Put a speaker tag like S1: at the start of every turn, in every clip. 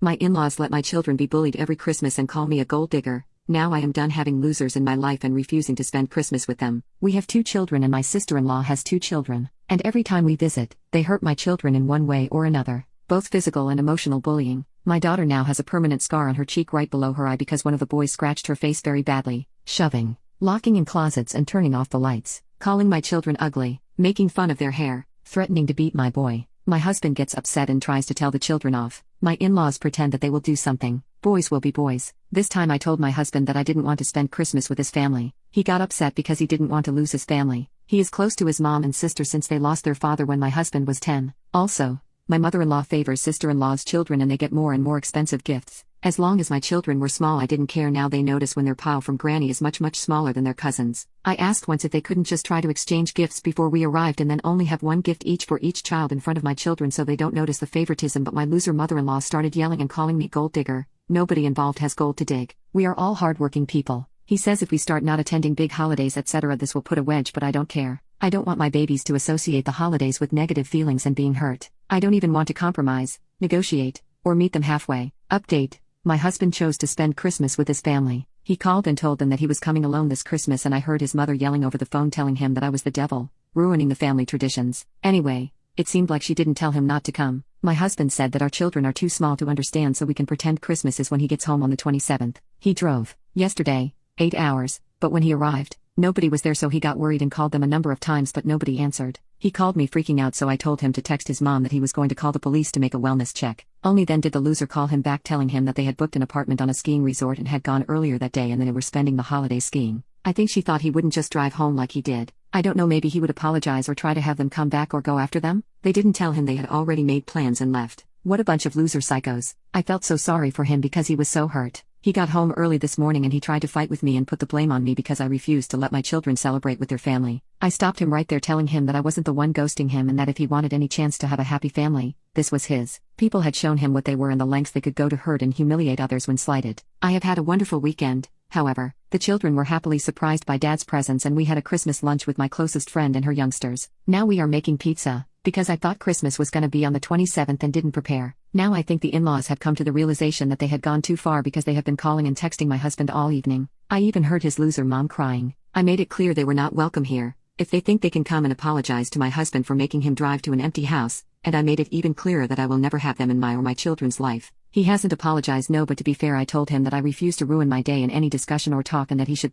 S1: My in-laws let my children be bullied every Christmas and call me a gold digger. Now I am done having losers in my life and refusing to spend Christmas with them. We have 2 children and my sister-in-law has 2 children. And every time we visit, they hurt my children in one way or another. Both physical and emotional bullying. My daughter now has a permanent scar on her cheek right below her eye because one of the boys scratched her face very badly. Shoving, locking in closets and turning off the lights. Calling my children ugly. Making fun of their hair. Threatening to beat my boy. My husband gets upset and tries to tell the children off. My in-laws pretend that they will do something. Boys will be boys. This time I told my husband that I didn't want to spend Christmas with his family. He got upset because he didn't want to lose his family. He is close to his mom and sister since they lost their father when my husband was 10. Also, my mother-in-law favors sister-in-law's children and they get more and more expensive gifts. As long as my children were small I didn't care. Now they notice when their pile from granny is much smaller than their cousins. I asked once if they couldn't just try to exchange gifts before we arrived and then only have one gift each for each child in front of my children so they don't notice the favoritism, but my loser mother-in-law started yelling and calling me gold digger. Nobody involved has gold to dig. We are all hardworking people. He says if we start not attending big holidays etc. this will put a wedge, but I don't care. I don't want my babies to associate the holidays with negative feelings and being hurt. I don't even want to compromise, negotiate, or meet them halfway. Update. My husband chose to spend Christmas with his family. He called and told them that he was coming alone this Christmas and I heard his mother yelling over the phone telling him that I was the devil, ruining the family traditions. Anyway, it seemed like she didn't tell him not to come. My husband said that our children are too small to understand so we can pretend Christmas is when he gets home on the 27th. He drove, yesterday, 8 hours, but when he arrived, nobody was there so he got worried and called them a number of times but nobody answered. He called me freaking out so I told him to text his mom that he was going to call the police to make a wellness check. Only then did the loser call him back telling him that they had booked an apartment on a skiing resort and had gone earlier that day and then they were spending the holiday skiing. I think she thought he wouldn't just drive home like he did. I don't know, maybe he would apologize or try to have them come back or go after them? They didn't tell him they had already made plans and left. What a bunch of loser psychos. I felt so sorry for him because he was so hurt. He got home early this morning and he tried to fight with me and put the blame on me because I refused to let my children celebrate with their family. I stopped him right there telling him that I wasn't the one ghosting him and that if he wanted any chance to have a happy family, this was his. People had shown him what they were and the lengths they could go to hurt and humiliate others when slighted. I have had a wonderful weekend. However, the children were happily surprised by Dad's presence and we had a Christmas lunch with my closest friend and her youngsters. Now we are making pizza, because I thought Christmas was gonna be on the 27th and didn't prepare. Now I think the in-laws have come to the realization that they had gone too far because they have been calling and texting my husband all evening. I even heard his loser mom crying. I made it clear they were not welcome here. If they think they can come and apologize to my husband for making him drive to an empty house, and I made it even clearer that I will never have them in my or my children's life. He hasn't apologized, no, but to be fair I told him that I refuse to ruin my day in any discussion or talk and that he should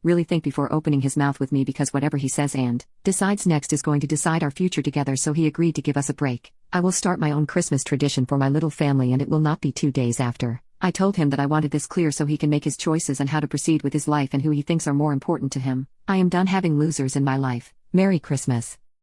S1: really think before opening his mouth with me because whatever he says and decides next is going to decide our future together, so he agreed to give us a break. I will start my own Christmas tradition for my little family and it will not be 2 days after. I told him that I wanted this clear so he can make his choices and how to proceed with his life and who he thinks are more important to him. I am done having losers in my life. Merry Christmas.